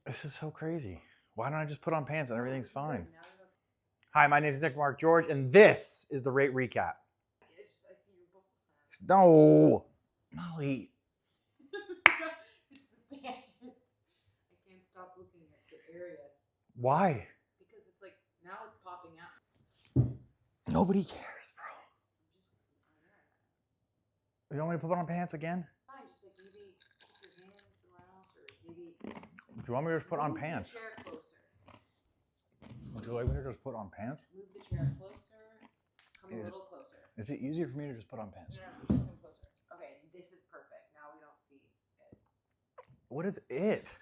This is so crazy. Why don't I just put on pants and everything's fine? Hi, my name is Nick Mark George, and this is the Rate Recap. I see your bubble size. No, Molly. It's the pants. I can't stop looking at the area. Why? Because it's like, now it's popping out. Nobody cares, bro. You want me to put on pants again? Fine, just like maybe keep your hands somewhere else, or maybe. Do you want me to just put on pants? Move the chair closer. Would you like me to just put on pants? Move the chair closer. Come a little closer. Is it easier for me to just put on pants? No, just come closer. Okay, this is perfect. Now we don't see it. What is it?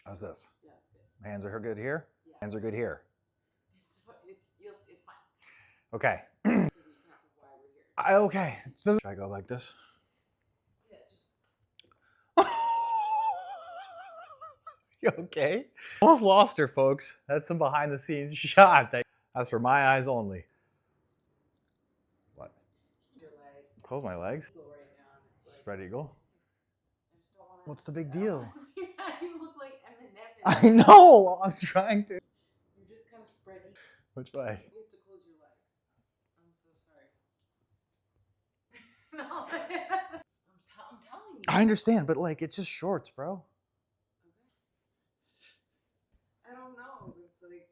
How's this? Yeah, it's good. Hands are good here? Yeah. Hands are good here. It's fine. Okay. Okay. So, should I go like this? Yeah, just. You okay? Almost lost her, folks. That's some behind the scenes shot. That's for my eyes only. What? Your legs. Close my legs. Go right down. It's like, Spread eagle. I just don't want to. What's the big deal? You look like Eminem. I know. I'm trying to. You're just kind of spread eagle. Which way? You have to close your legs. I'm so sorry. No. I'm telling you. I understand, but like, it's just shorts, bro. Okay. I don't know. It's like.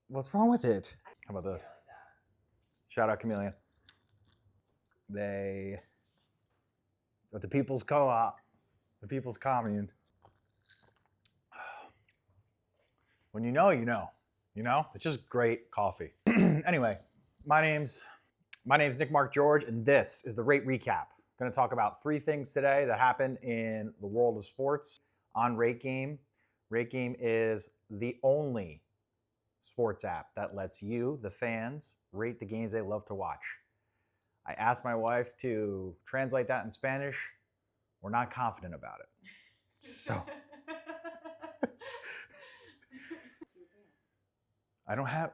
What's wrong with it? How about this? Like that. Shout out Chameleon. At the People's Co-op, the People's Commune. When you know, you know. You know? It's just great coffee. Anyway, my name's Nick Mark George, and this is the Rate Recap. I'm going to talk about 3 things today that happened in the world of sports on RateGame. RateGame is the only sports app that lets you, the fans, rate the games they love to watch. I asked my wife to translate that in Spanish. We're not confident about it. So I don't have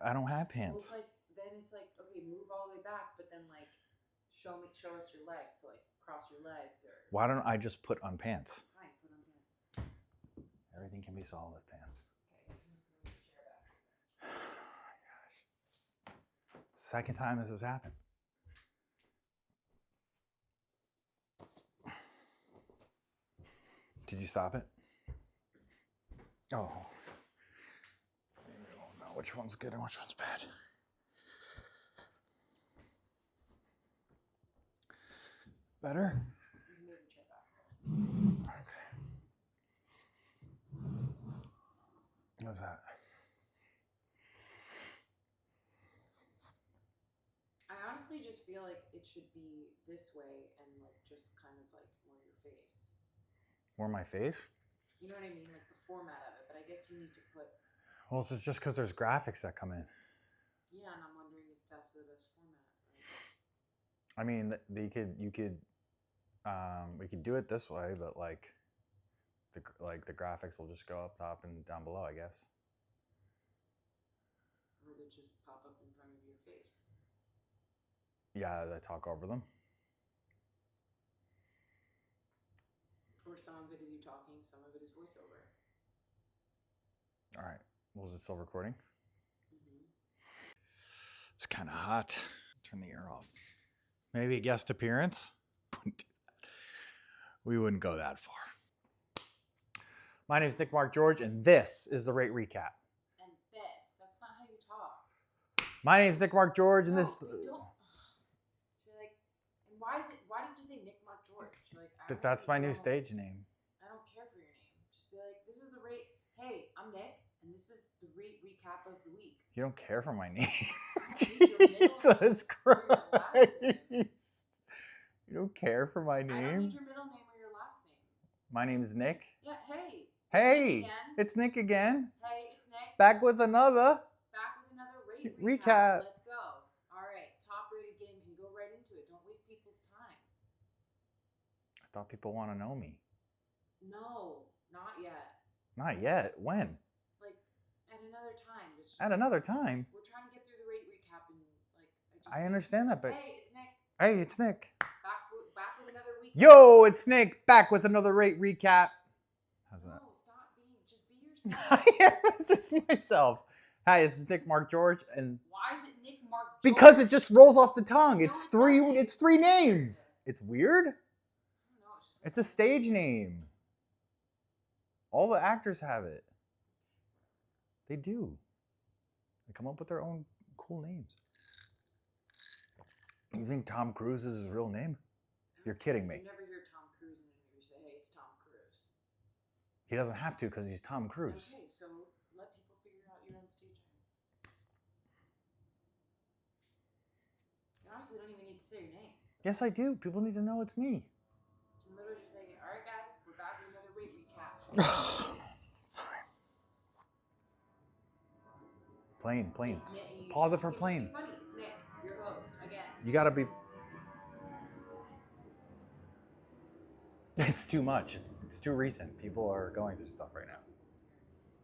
pants. Well, then it's like, okay, move all the way back, but then like show us your legs. So like cross your legs or. Why don't I just put on pants? Fine, put on pants. Everything can be solved with pants. Okay, move the chair back. Gosh. Second time this has happened. Did you stop it? Oh. I don't know which one's good and which one's bad. Better? Move the chair back. Okay. How's that? I honestly just feel like it should be this way and like just kind of like more your face. More my face? You know what I mean? Like the format of it, but I guess you need to put. Well, it's just because there's graphics that come in. Yeah, and I'm wondering if that's the best format. Right? I mean, we could do it this way, but like the graphics will just go up top and down below, I guess. Or they just pop up in front of your face. Yeah, they talk over them. Or some of it is you talking, some of it is voiceover. All right. Was it still recording? Mm-hmm. It's kind of hot. Turn the air off. Maybe a guest appearance? We wouldn't go that far. My name is Nick Mark George, and this is the Rate Recap. And that's not how you talk. My name is Nick Mark George, and this. You don't. You're like, and why did you say Nick Mark George? You're like, That's my new stage name. I don't care for your name. Just be like, this is the rate. Hey, I'm Nick, and this is the Rate Recap of the week. You don't care for my name. Jesus Christ. You don't care for my name? I don't need your middle name or your last name. My name's Nick. Yeah, hey. Hey, it's Nick again. Hey, it's Nick. Back with another Rate recap. Let's go. All right, top rated game, and go right into it. Don't waste people's time. I thought people want to know me. No, not yet. Not yet. When? Like at another time. At another time? We're trying to get through the rate recap, and like I understand that, but hey, it's Nick. Hey, it's Nick. Back with another week. Yo, it's Nick. Back with another Rate Recap. How's that? No, stop being. Just be yourself. This is myself. Hi, this is Nick Mark George, and Why is it Nick Mark George? because it just rolls off the tongue. No, It's it three. doesn't. It's three names. It's weird. I don't know, It's a stage name. All the actors have it. They do. They come up with their own cool names. You think Tom Cruise is his real name? You're kidding me. You never hear Tom Cruise in an interview say, "Hey, it's Tom Cruise." He doesn't have to because he's Tom Cruise. Okay, so let people figure out your own stage name. You honestly don't even need to say your name. Yes, I do. People need to know it's me. You can literally just say, "All right, guys, we're back with another rate recap." Plane. It's Nick. Pause it for It's plane. funny. It's Nick, your host, again. You gotta be. It's too much. It's too recent. People are going through stuff right now.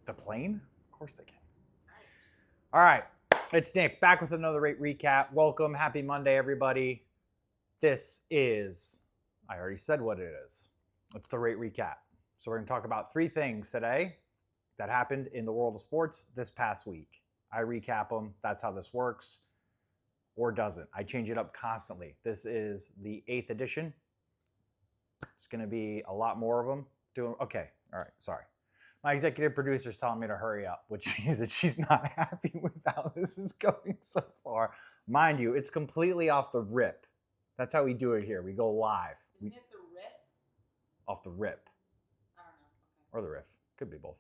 The plane? Of course they can. All right. It's Nick back with another rate recap. Welcome. Happy Monday, everybody. This is, I already said what it is. It's the rate recap. So we're going to talk about three things today that happened in the world of sports this past week. I recap them. That's how this works. Or doesn't. I change it up constantly. This is the 8th edition. It's going to be a lot more of them. Okay. All right. Sorry. My executive producer is telling me to hurry up, which means that she's not happy with how this is going so far. Mind you, it's completely off the rip. That's how we do it here. We go live. Isn't it the riff? Off the rip. I don't know. Or the riff. Could be both.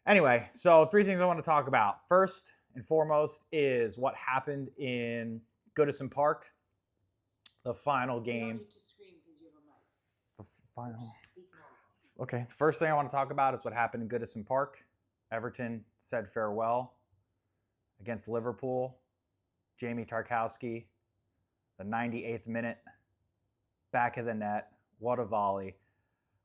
Anyway, so three things I want to talk about. First and foremost is what happened in Goodison Park. The final game. You don't need to scream because you have a mic. The final. Just speak normally. Okay, the first thing I want to talk about is what happened in Goodison Park. Everton said farewell against Liverpool. Jamie Tarkowski, the 98th minute, back of the net. What a volley.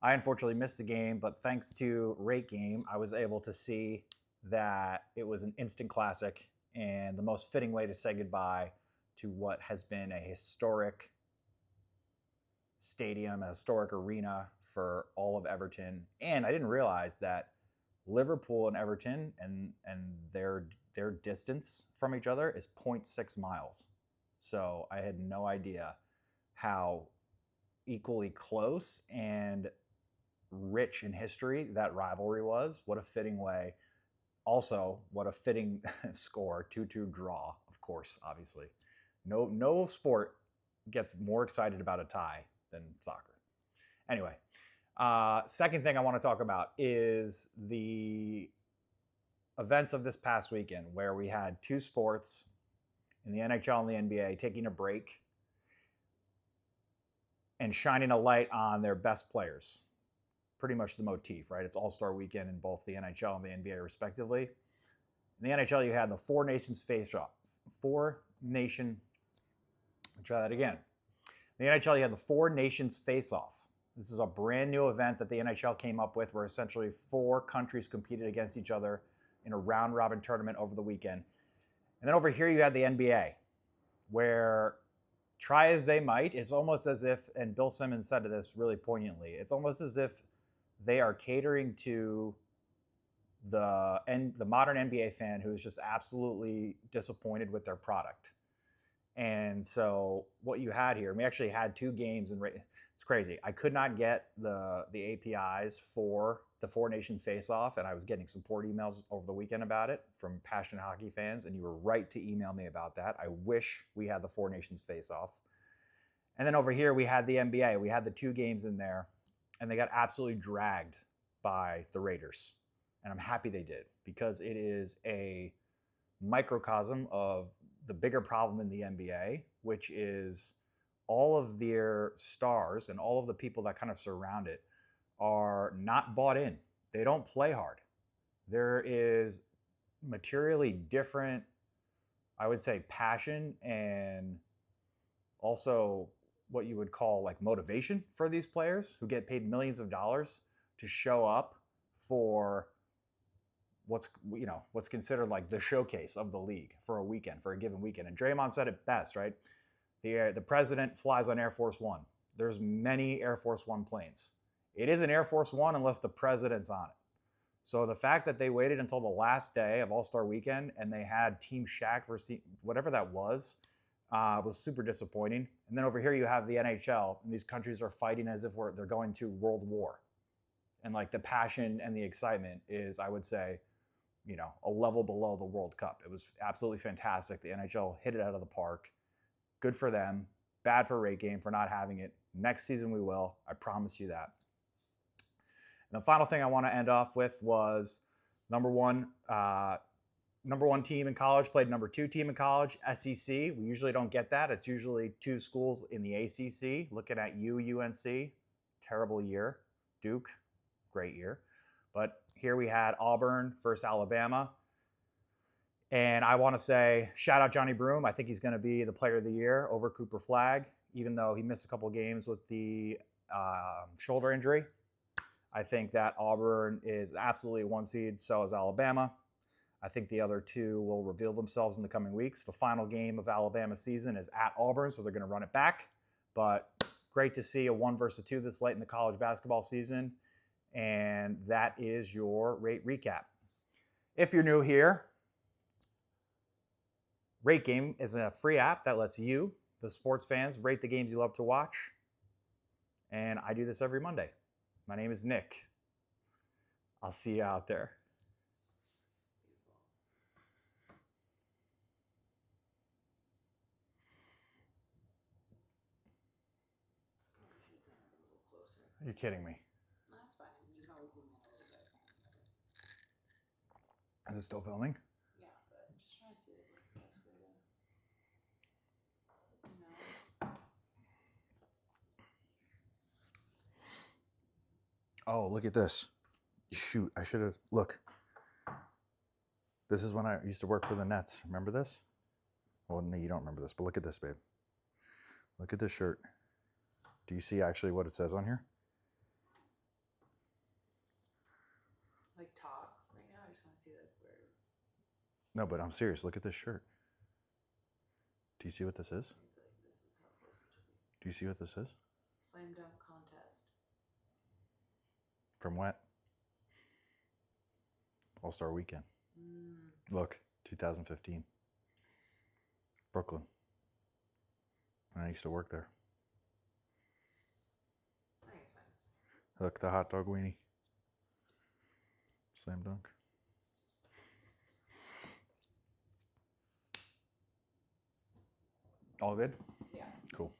I unfortunately missed the game, but thanks to RateGame, I was able to see that it was an instant classic and the most fitting way to say goodbye to what has been a historic stadium, a historic arena for all of Everton. And I didn't realize that Liverpool and Everton and their distance from each other is 0.6 miles. So I had no idea how equally close and rich in history that rivalry was. What a fitting way. Also, what a fitting score, 2-2 draw, of course, obviously. No sport gets more excited about a tie than soccer. Anyway, second thing I want to talk about is the events of this past weekend where we had two sports in the NHL and the NBA taking a break and shining a light on their best players. Pretty much the motif, right? It's All-Star weekend in both the NHL and the NBA respectively. In the NHL, you had the Four Nations face-off. Try that again. In the NHL, you had the Four Nations face-off. This is a brand new event that the NHL came up with where essentially 4 countries competed against each other in a round-robin tournament over the weekend. And then over here, you had the NBA, where try as they might, it's almost as if, and Bill Simmons said this really poignantly, it's almost as if they are catering to the modern NBA fan who is just absolutely disappointed with their product. And so what you had here, we actually had 2 games, and it's crazy. I could not get the APIs for the Four Nations face-off, and I was getting support emails over the weekend about it from passionate hockey fans, and you were right to email me about that. I wish we had the Four Nations face-off. And then over here, we had the NBA. We had the 2 games in there, and they got absolutely dragged by the Raiders. And I'm happy they did, because it is a microcosm of the bigger problem in the NBA, which is all of their stars and all of the people that kind of surround it are not bought in. They don't play hard. There is materially different, I would say, passion and also what you would call like motivation for these players who get paid millions of dollars to show up for what's considered like the showcase of the league for a weekend, for a given weekend. And Draymond said it best, right? The president flies on Air Force One. There's many Air Force One planes. It is an Air Force One unless the president's on it. So the fact that they waited until the last day of All-Star Weekend and they had Team Shaq versus whatever that was super disappointing. And then over here you have the NHL, and these countries are fighting as if they're going to World War. And like the passion and the excitement is, I would say, a level below the World Cup. It was absolutely fantastic. The NHL hit it out of the park. Good for them. Bad for RateGame for not having it. Next season we will. I promise you that. And the final thing I want to end off with was number one team in college played number 2 team in college, SEC. We usually don't get that. It's usually 2 schools in the ACC. Looking at UNC, terrible year. Duke, great year. But here we had Auburn versus Alabama. And I want to say, shout out Johnny Broome. I think he's going to be the player of the year over Cooper Flagg, even though he missed a couple games with the shoulder injury. I think that Auburn is absolutely a 1 seed, so is Alabama. I think the other 2 will reveal themselves in the coming weeks. The final game of Alabama's season is at Auburn, so they're going to run it back. But great to see a 1 versus 2 this late in the college basketball season. And that is your Rate Recap. If you're new here, RateGame is a free app that lets you, the sports fans, rate the games you love to watch. And I do this every Monday. My name is Nick. I'll see you out there. Are you kidding me? No, that's fine. You can always zoom in a little bit. Is it still filming? Yeah, but I'm just trying to see what's the best way to, Oh, look at this. Shoot, I should have, look. This is when I used to work for the Nets. Remember this? Well, no, you don't remember this, but look at this, babe. Look at this shirt. Do you see actually what it says on here? like talk right now. I just want to see like where. No, but I'm serious. Look at this shirt. Do you see what this is? I think like this is how close it should be. Do you see what this is? Slam dunk contest. From what? All-Star Weekend. Look, 2015. Nice. Brooklyn. I used to work there. I think it's fine. Look, the hot dog weenie. Slam dunk. All good? Yeah. Cool.